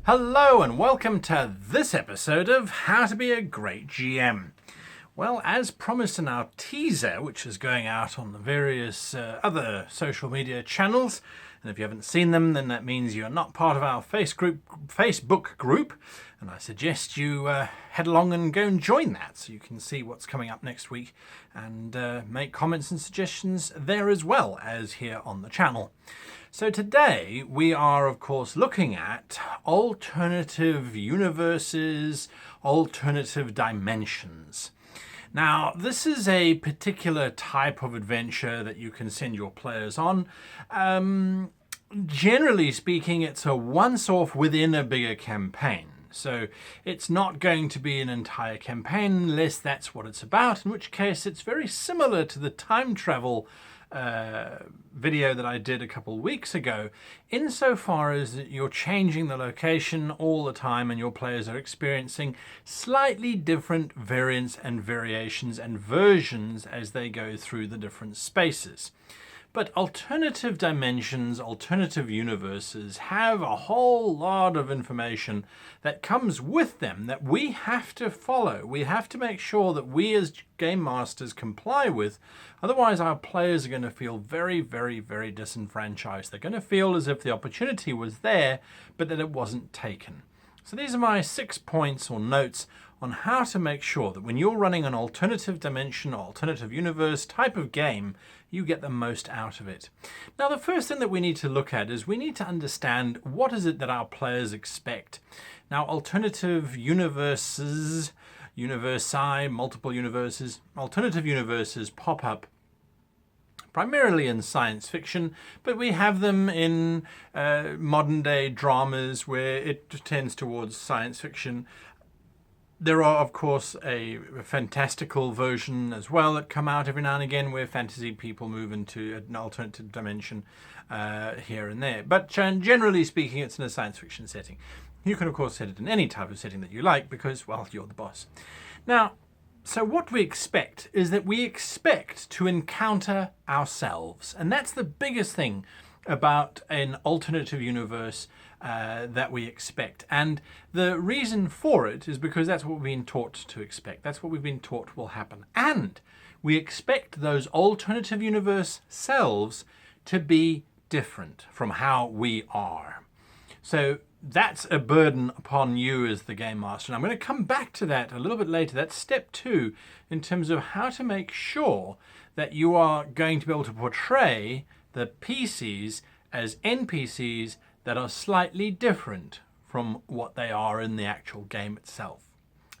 Hello and welcome to this episode of How to Be a Great GM. Well, as promised in our teaser, which is going out on the various other social media channels, and if you haven't seen them, then that means you're not part of our Facebook group, and I suggest you head along and go and join that so you can see what's coming up next week and make comments and suggestions there as well as here on the channel. So today we are, of course, looking at alternative universes, alternative dimensions. Now, this is a particular type of adventure that you can send your players on. Generally speaking, it's a once-off within a bigger campaign. So it's not going to be an entire campaign unless that's what it's about, in which case it's very similar to the time travel video that I did a couple weeks ago, insofar as you're changing the location all the time and your players are experiencing slightly different variants and variations and versions as they go through the different spaces. But alternative dimensions, alternative universes have a whole lot of information that comes with them that we have to follow. We have to make sure that we as game masters comply with. Otherwise, our players are going to feel very, very, very disenfranchised. They're going to feel as if the opportunity was there, but that it wasn't taken. So these are my 6 points or notes on how to make sure that when you're running an alternative dimension, alternative universe type of game, you get the most out of it. Now, the first thing that we need to look at is we need to understand what is it that our players expect. Now, alternative universes, universi, multiple universes, alternative universes pop up primarily in science fiction, but we have them in modern day dramas where it tends towards science fiction. There are, of course, a fantastical version as well that come out every now and again where fantasy people move into an alternative dimension here and there. But generally speaking, it's in a science fiction setting. You can, of course, set it in any type of setting that you like because, well, you're the boss. Now, so what we expect is that we expect to encounter ourselves. And that's the biggest thing about an alternative universe that we expect. And the reason for it is because that's what we've been taught to expect. That's what we've been taught will happen. And we expect those alternative universe selves to be different from how we are. So that's a burden upon you as the game master. And I'm going to come back to that a little bit later. That's step 2 in terms of how to make sure that you are going to be able to portray the PCs as NPCs that are slightly different from what they are in the actual game itself.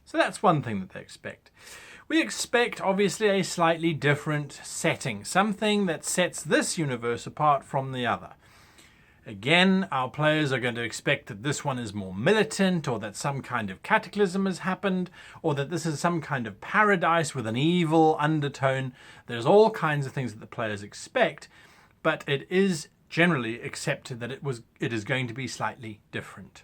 So that's one thing that they expect. We expect, obviously, a slightly different setting, something that sets this universe apart from the other. Again, our players are going to expect that this one is more militant, or that some kind of cataclysm has happened, or that this is some kind of paradise with an evil undertone. There's all kinds of things that the players expect, but it is generally accepted that it is going to be slightly different.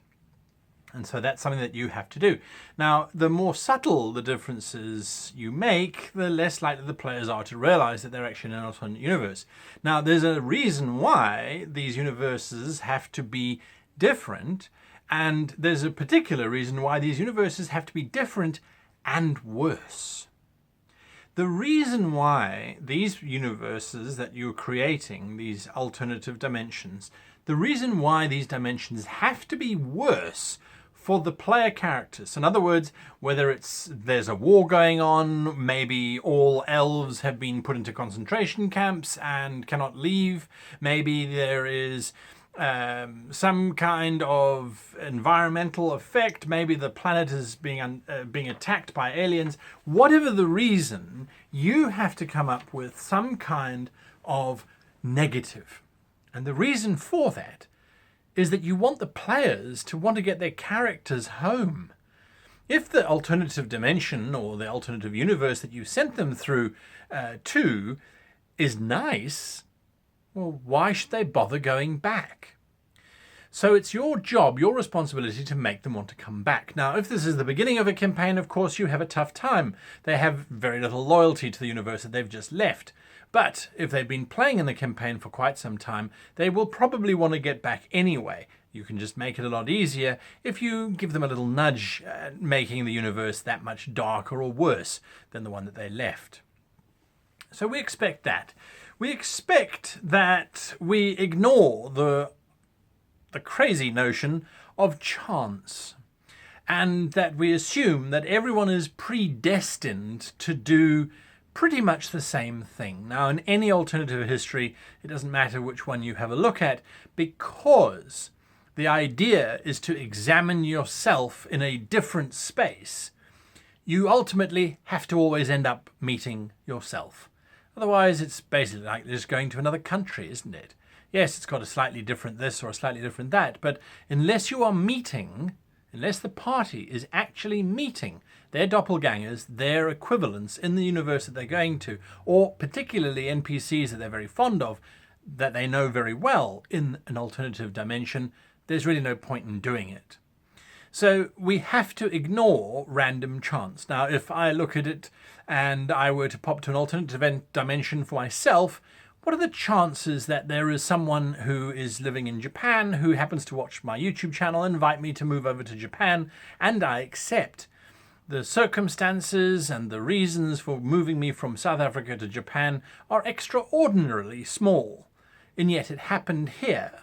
And so that's something that you have to do. Now, the more subtle the differences you make, the less likely the players are to realize that they're actually in an alternate universe. Now, there's a reason why these universes have to be different, and there's a particular reason why these universes have to be different and worse. The reason why these universes that you're creating, these alternative dimensions, the reason why these dimensions have to be worse for the player characters. In other words, whether there's a war going on, maybe all elves have been put into concentration camps and cannot leave, maybe there is some kind of environmental effect, maybe the planet is being attacked by aliens. Whatever the reason, you have to come up with some kind of negative. And the reason for that is that you want the players to want to get their characters home. If the alternative dimension or the alternative universe that you sent them through to is nice, well, why should they bother going back? So it's your job, your responsibility to make them want to come back. Now, if this is the beginning of a campaign, of course, you have a tough time. They have very little loyalty to the universe that they've just left. But if they've been playing in the campaign for quite some time, they will probably want to get back anyway. You can just make it a lot easier if you give them a little nudge, making the universe that much darker or worse than the one that they left. So we expect that. We expect that we ignore the crazy notion of chance, and that we assume that everyone is predestined to do pretty much the same thing. Now, in any alternative history, it doesn't matter which one you have a look at, because the idea is to examine yourself in a different space. You ultimately have to always end up meeting yourself. Otherwise, it's basically like just going to another country, isn't it? Yes, it's got a slightly different this or a slightly different that, but unless you are meeting, unless the party is actually meeting their doppelgangers, their equivalents in the universe that they're going to, or particularly NPCs that they're very fond of, that they know very well in an alternative dimension, there's really no point in doing it. So we have to ignore random chance. Now, if I look at it and I were to pop to an alternative dimension for myself, what are the chances that there is someone who is living in Japan who happens to watch my YouTube channel, invite me to move over to Japan, and I accept? The circumstances and the reasons for moving me from South Africa to Japan are extraordinarily small, and yet it happened here.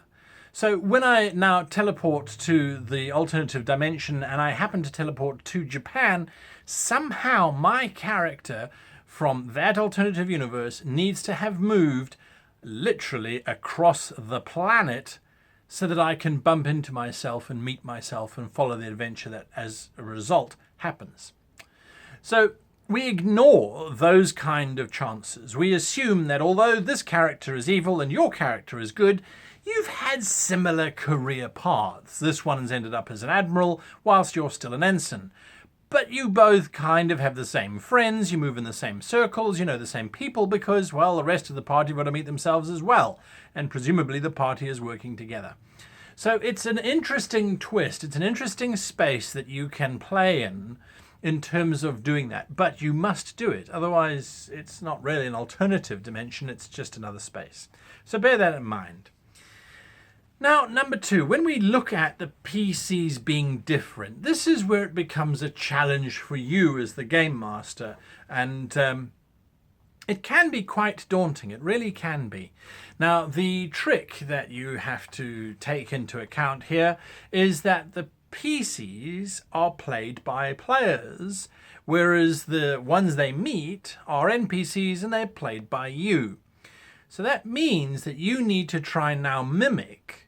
So when I now teleport to the alternative dimension and I happen to teleport to Japan, somehow my character from that alternative universe needs to have moved literally across the planet so that I can bump into myself and meet myself and follow the adventure that as a result happens. So we ignore those kind of chances. We assume that although this character is evil and your character is good, you've had similar career paths. This one's ended up as an admiral whilst you're still an ensign. But you both kind of have the same friends, you move in the same circles, you know the same people because, well, the rest of the party want to meet themselves as well. And presumably the party is working together. So it's an interesting twist. It's an interesting space that you can play in terms of doing that. But you must do it. Otherwise, it's not really an alternative dimension. It's just another space. So bear that in mind. Now, number two, when we look at the PCs being different, this is where it becomes a challenge for you as the game master. And it can be quite daunting. It really can be. Now, the trick that you have to take into account here is that the PCs are played by players, whereas the ones they meet are NPCs and they're played by you. So that means that you need to try and now mimic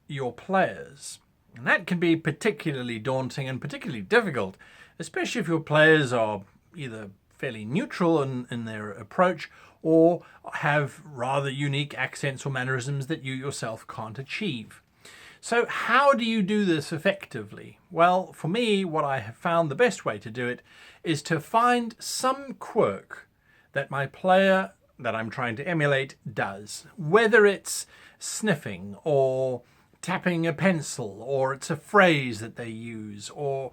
your players. And that can be particularly daunting and particularly difficult, especially if your players are either fairly neutral in their approach or have rather unique accents or mannerisms that you yourself can't achieve. So how do you do this effectively? Well, for me, what I have found the best way to do it is to find some quirk that my player that I'm trying to emulate does, whether it's sniffing or tapping a pencil, or it's a phrase that they use, or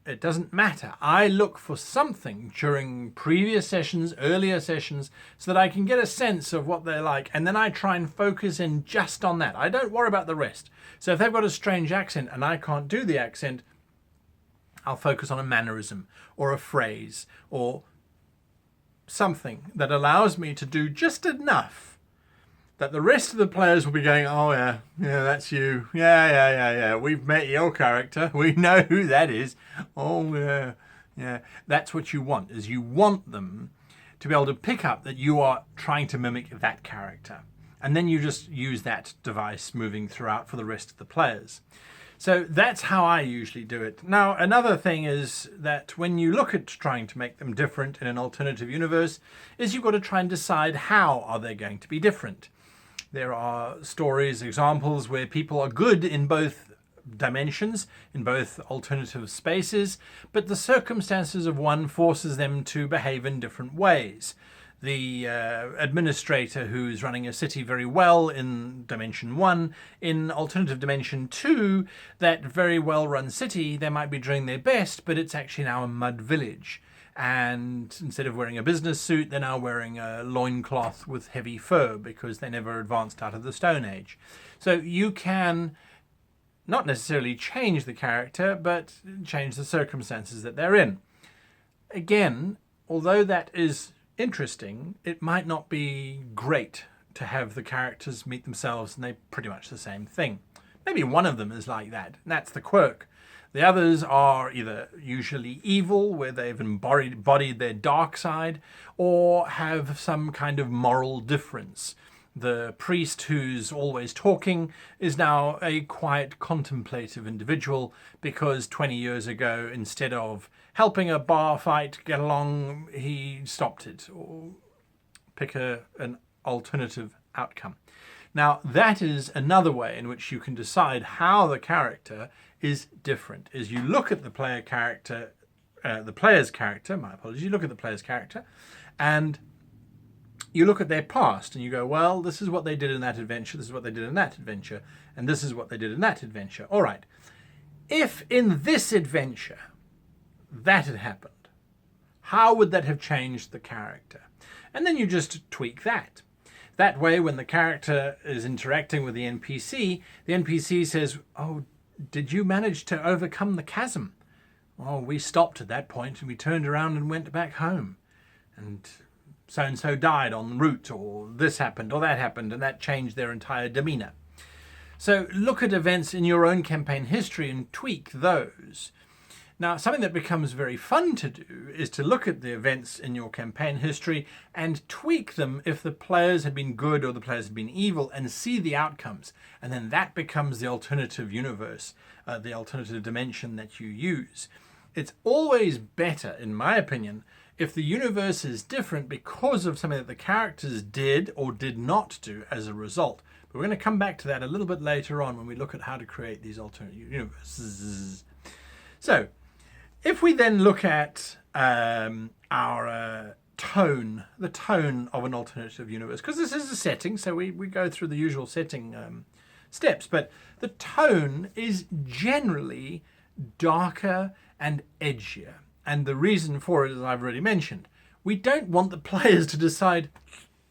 it doesn't matter. I look for something during previous sessions, earlier sessions, so that I can get a sense of what they're like, and then I try and focus in just on that. I don't worry about the rest. So if they've got a strange accent and I can't do the accent, I'll focus on a mannerism or a phrase or something that allows me to do just enough that the rest of the players will be going, oh yeah, that's you. Yeah. We've met your character. We know who that is. Oh yeah. That's what you want, is you want them to be able to pick up that you are trying to mimic that character. And then you just use that device moving throughout for the rest of the players. So that's how I usually do it. Now, another thing is that when you look at trying to make them different in an alternative universe, is you've got to try and decide how are they going to be different. There are stories, examples where people are good in both dimensions, in both alternative spaces, but the circumstances of one forces them to behave in different ways. the administrator who's running a city very well in Dimension 1. In Alternative Dimension 2, that very well-run city, they might be doing their best, but it's actually now a mud village. And instead of wearing a business suit, they're now wearing a loincloth with heavy fur because they never advanced out of the Stone Age. So you can not necessarily change the character, but change the circumstances that they're in. Again, although that is interesting, it might not be great to have the characters meet themselves and they're pretty much the same thing. Maybe one of them is like that, and that's the quirk. The others are either usually evil, where they've embodied their dark side, or have some kind of moral difference. The priest who's always talking is now a quiet, contemplative individual because 20 years ago, instead of helping a bar fight get along, he stopped it, or pick an alternative outcome. Now, that is another way in which you can decide how the character is different. Is you look at the player's character, you look at the player's character, and you look at their past and you go, well, this is what they did in that adventure, this is what they did in that adventure, and this is what they did in that adventure. All right, if in this adventure that had happened, how would that have changed the character? And then you just tweak that. That way, when the character is interacting with the NPC says, oh, did you manage to overcome the chasm? Oh, we stopped at that point and we turned around and went back home. And so-and-so died en route, or this happened, or that happened, and that changed their entire demeanor. So look at events in your own campaign history and tweak those. Now, something that becomes very fun to do is to look at the events in your campaign history and tweak them if the players had been good or the players had been evil, and see the outcomes. And then that becomes the alternative universe, the alternative dimension that you use. It's always better, in my opinion, if the universe is different because of something that the characters did or did not do as a result. But we're going to come back to that a little bit later on when we look at how to create these alternative universes. So, if we then look at our tone, the tone of an alternative universe, because this is a setting, so we go through the usual setting steps, but the tone is generally darker and edgier. And the reason for it, as I've already mentioned, we don't want the players to decide,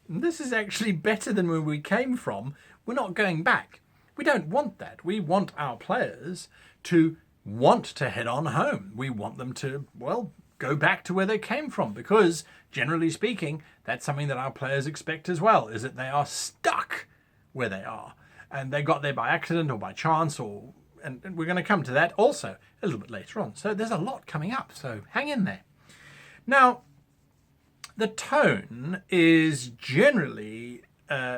this is actually better than where we came from, we're not going back. We don't want that. We want our players to want to head on home. We want them to, well, go back to where they came from, because generally speaking, that's something that our players expect as well, is that they are stuck where they are. And they got there by accident or by chance, and we're going to come to that also a little bit later on. So there's a lot coming up, so hang in there. Now, the tone is generally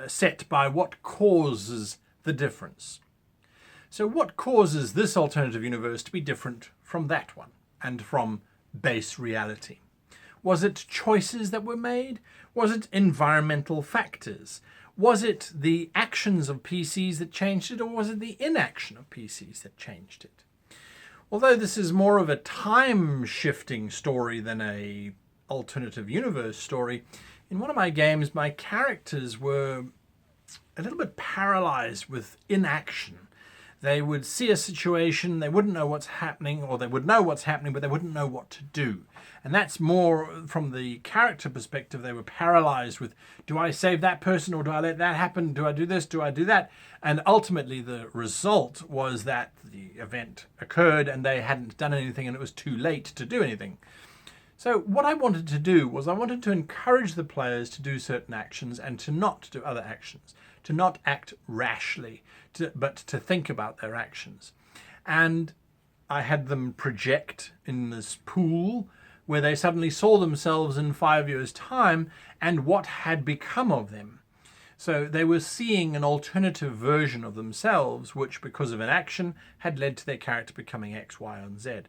set by what causes the difference. So what causes this alternative universe to be different from that one and from base reality? Was it choices that were made? Was it environmental factors? Was it the actions of PCs that changed it, or was it the inaction of PCs that changed it? Although this is more of a time-shifting story than a alternative universe story, in one of my games, my characters were a little bit paralyzed with inaction. They would see a situation, they wouldn't know what's happening, or they would know what's happening, but they wouldn't know what to do. And that's more from the character perspective. They were paralyzed with, do I save that person, or do I let that happen? Do I do this? Do I do that? And ultimately the result was that the event occurred and they hadn't done anything, and it was too late to do anything. So what I wanted to do was I wanted to encourage the players to do certain actions and to not do other actions, to not act rashly, but to think about their actions. And I had them project in this pool where they suddenly saw themselves in 5 years' time and what had become of them. So they were seeing an alternative version of themselves, which because of an action had led to their character becoming X, Y, and Z.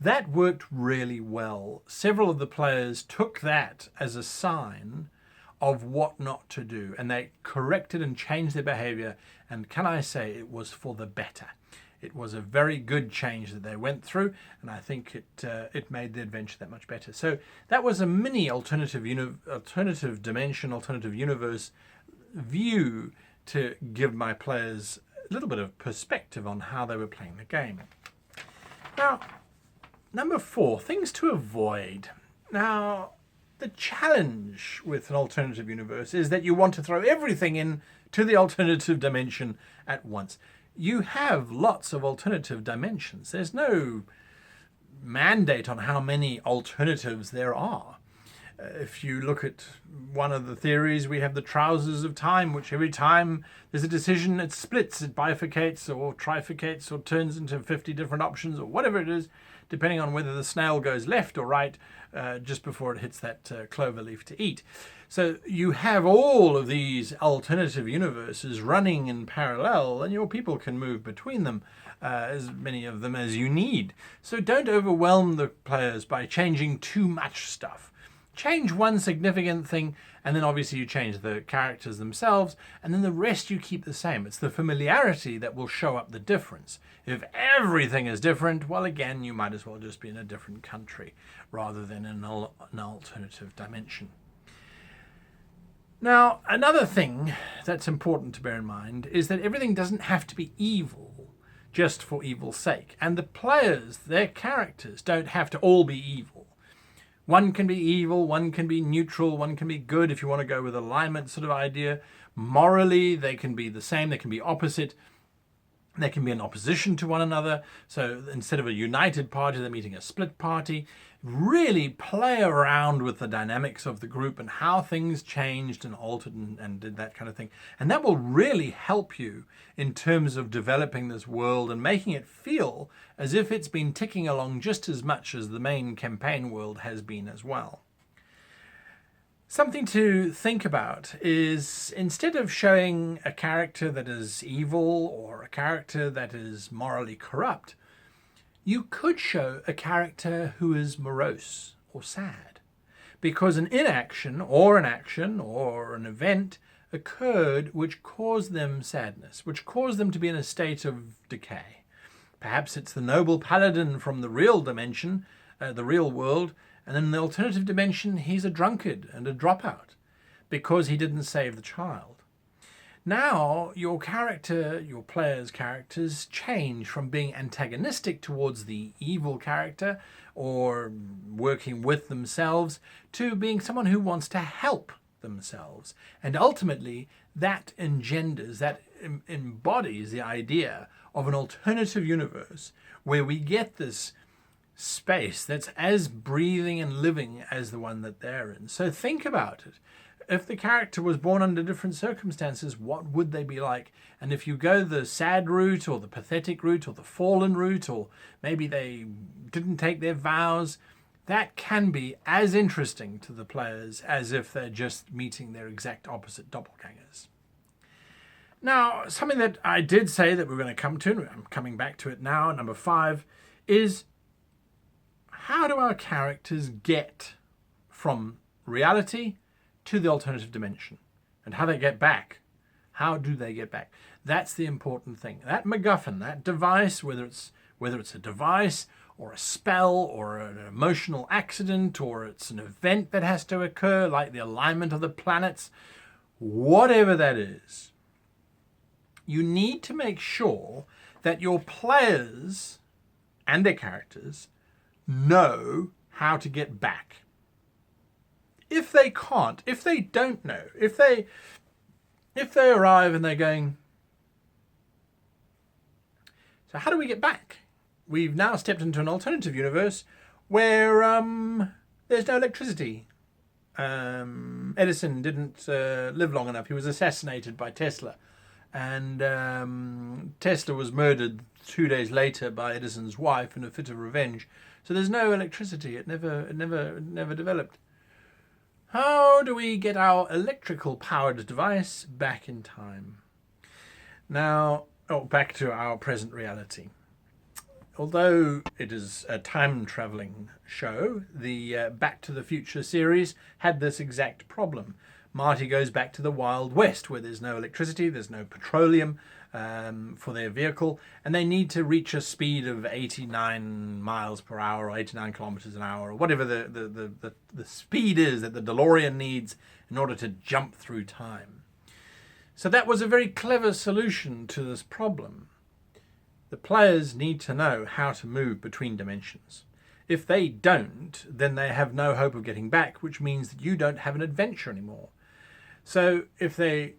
That worked really well. Several of the players took that as a sign of what not to do, and they corrected and changed their behavior, and can I say it was for the better. It was a very good change that they went through, and I think it made the adventure that much better. So that was a mini alternative dimension, alternative universe view to give my players a little bit of perspective on how they were playing the game. Now, number 4, things to avoid. Now, the challenge with an alternative universe is that you want to throw everything in to the alternative dimension at once. You have lots of alternative dimensions. There's no mandate on how many alternatives there are. If you look at one of the theories, we have the trousers of time, which every time there's a decision, it splits, it bifurcates or trifurcates or turns into 50 different options or whatever it is, depending on whether the snail goes left or right just before it hits that clover leaf to eat. So you have all of these alternative universes running in parallel, and your people can move between them, as many of them as you need. So don't overwhelm the players by changing too much stuff. Change one significant thing, and then obviously you change the characters themselves, and then the rest you keep the same. It's the familiarity that will show up the difference. If everything is different, well, again, you might as well just be in a different country rather than in an alternative dimension. Now, another thing that's important to bear in mind is that everything doesn't have to be evil just for evil's sake. And the players, their characters, don't have to all be evil. One can be evil, one can be neutral, one can be good if you want to go with alignment sort of idea. Morally, they can be the same, they can be opposite. They can be in opposition to one another. So instead of a united party, they're meeting a split party. Really play around with the dynamics of the group and how things changed and altered and did that kind of thing. And that will really help you in terms of developing this world and making it feel as if it's been ticking along just as much as the main campaign world has been as well. Something to think about is, instead of showing a character that is evil or a character that is morally corrupt, you could show a character who is morose or sad, because an inaction or an action or an event occurred which caused them sadness, which caused them to be in a state of decay. Perhaps it's the noble paladin from the real dimension, the real world, and in the alternative dimension, he's a drunkard and a dropout because he didn't save the child. Now, your character, your players' characters, change from being antagonistic towards the evil character or working with themselves to being someone who wants to help themselves. And ultimately, that engenders, that embodies the idea of an alternative universe where we get this space that's as breathing and living as the one that they're in. So think about it. If the character was born under different circumstances, what would they be like? And if you go the sad route or the pathetic route or the fallen route, or maybe they didn't take their vows, that can be as interesting to the players as if they're just meeting their exact opposite doppelgangers. Now, something that I did say that we're going to come to, and I'm coming back to it now, number 5, is how do our characters get from reality to the alternative dimension? And how they get back. How do they get back? That's the important thing. That MacGuffin, that device, whether it's a device or a spell or an emotional accident or it's an event that has to occur, like the alignment of the planets, whatever that is, you need to make sure that your players and their characters know how to get back. If they can't, if they don't know, if they arrive and they're going, so how do we get back? We've now stepped into an alternative universe where there's no electricity. Edison didn't live long enough. He was assassinated by Tesla. And Tesla was murdered 2 days later by Edison's wife in a fit of revenge. So there's no electricity. It never developed. How do we get our electrical powered device back in time? Now, back to our present reality. Although it is a time traveling show, the Back to the Future series had this exact problem. Marty goes back to the Wild West, where there's no electricity, there's no petroleum for their vehicle, and they need to reach a speed of 89 miles per hour or 89 kilometers an hour, or whatever the speed is that the DeLorean needs in order to jump through time. So that was a very clever solution to this problem. The players need to know how to move between dimensions. If they don't, then they have no hope of getting back, which means that you don't have an adventure anymore. So if they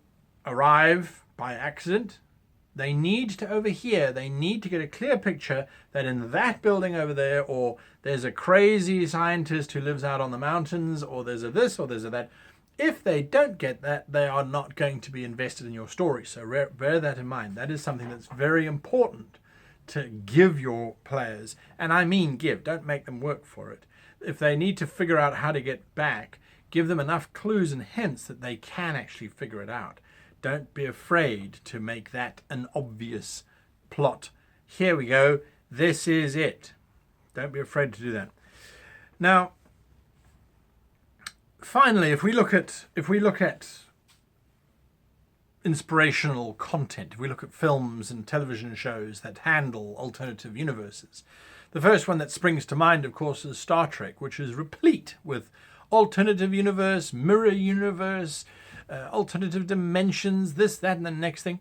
arrive by accident, they need to overhear, they need to get a clear picture that in that building over there, or there's a crazy scientist who lives out on the mountains, or there's a this, or there's a that. If they don't get that, they are not going to be invested in your story. So bear that in mind. That is something that's very important to give your players. And I mean give, don't make them work for it. If they need to figure out how to get back, give them enough clues and hints that they can actually figure it out. Don't be afraid to make that an obvious plot. Here we go. This is it. Don't be afraid to do that. Now, finally, if we look at inspirational content, if we look at films and television shows that handle alternative universes, the first one that springs to mind, of course, is Star Trek, which is replete with alternative universe, mirror universe, alternative dimensions, this, that, and the next thing.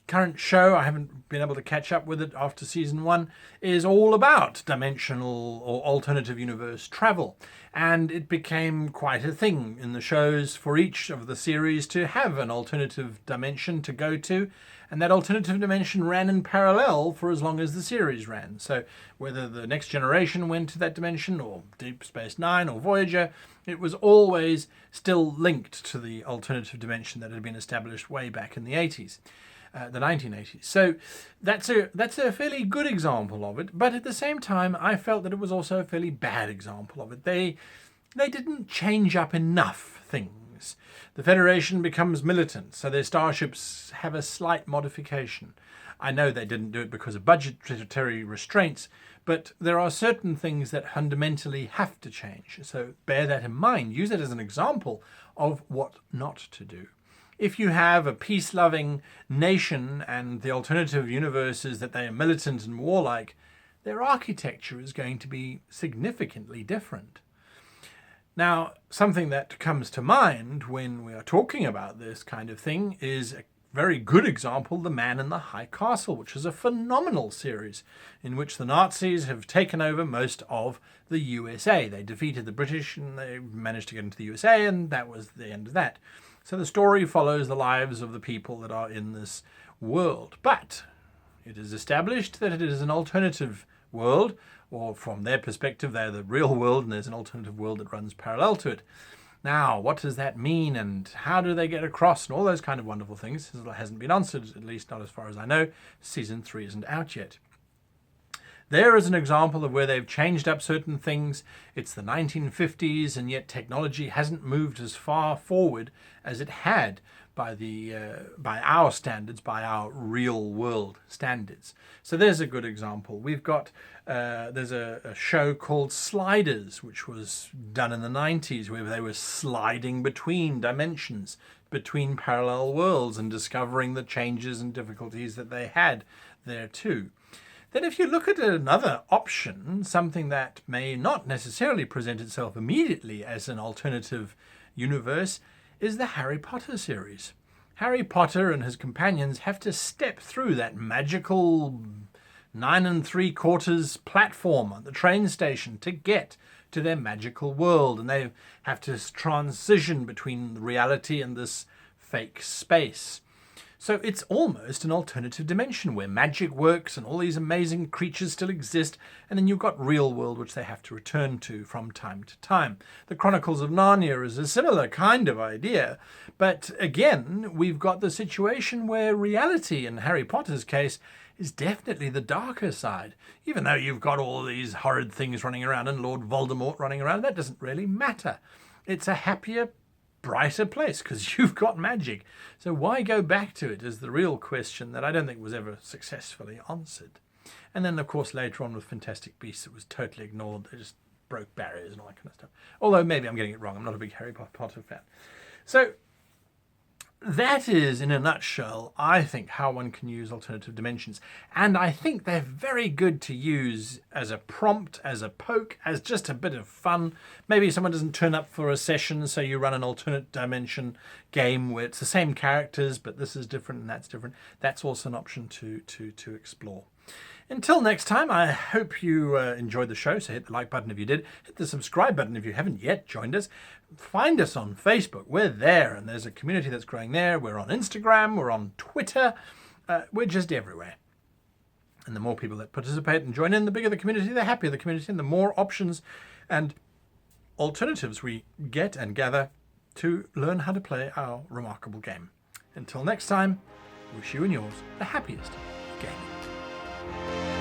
Current show, I haven't been able to catch up with it after season 1, is all about dimensional or alternative universe travel. And it became quite a thing in the shows for each of the series to have an alternative dimension to go to. And that alternative dimension ran in parallel for as long as the series ran. So whether the Next Generation went to that dimension, or Deep Space Nine, or Voyager, it was always still linked to the alternative dimension that had been established way back in the 80s. The 1980s. So that's a fairly good example of it, but at the same time I felt that it was also a fairly bad example of it. They didn't change up enough things. The Federation becomes militant, so their starships have a slight modification. I know they didn't do it because of budgetary restraints, but there are certain things that fundamentally have to change. So bear that in mind. Use it as an example of what not to do. If you have a peace-loving nation and the alternative universe is that they are militant and warlike, their architecture is going to be significantly different. Now, something that comes to mind when we are talking about this kind of thing is a very good example, The Man in the High Castle, which is a phenomenal series in which the Nazis have taken over most of the USA. They defeated the British and they managed to get into the USA, and that was the end of that. So the story follows the lives of the people that are in this world. But it is established that it is an alternative world, or from their perspective, they're the real world, and there's an alternative world that runs parallel to it. Now, what does that mean, and how do they get across, and all those kind of wonderful things? It hasn't been answered, at least not as far as I know. Season 3 isn't out yet. There is an example of where they've changed up certain things. It's the 1950s, and yet technology hasn't moved as far forward as it had by our standards, by our real world standards. So there's a good example. We've got there's a show called Sliders, which was done in the 90s, where they were sliding between dimensions, between parallel worlds, and discovering the changes and difficulties that they had there too. Then if you look at another option, something that may not necessarily present itself immediately as an alternative universe, is the Harry Potter series. Harry Potter and his companions have to step through that magical 9 3/4 platform at the train station to get to their magical world, and they have to transition between reality and this fake space. So it's almost an alternative dimension where magic works and all these amazing creatures still exist, and then you've got real world which they have to return to from time to time. The Chronicles of Narnia is a similar kind of idea, but again, we've got the situation where reality, in Harry Potter's case, is definitely the darker side. Even though you've got all these horrid things running around and Lord Voldemort running around, that doesn't really matter. It's a happier, brighter place because you've got magic. So why go back to it is the real question that I don't think was ever successfully answered. And then, of course, later on with Fantastic Beasts, it was totally ignored. They just broke barriers and all that kind of stuff. Although maybe I'm getting it wrong. I'm not a big Harry Potter fan. So that is, in a nutshell, I think, how one can use alternative dimensions. And I think they're very good to use as a prompt, as a poke, as just a bit of fun. Maybe someone doesn't turn up for a session, so you run an alternate dimension game where it's the same characters, but this is different and that's different. That's also an option to explore. Until next time, I hope you enjoyed the show. So hit the like button if you did. Hit the subscribe button if you haven't yet joined us. Find us on Facebook. We're there, and there's a community that's growing there. We're on Instagram. We're on Twitter. We're just everywhere. And the more people that participate and join in, the bigger the community, the happier the community, and the more options and alternatives we get and gather to learn how to play our remarkable game. Until next time, wish you and yours the happiest gaming.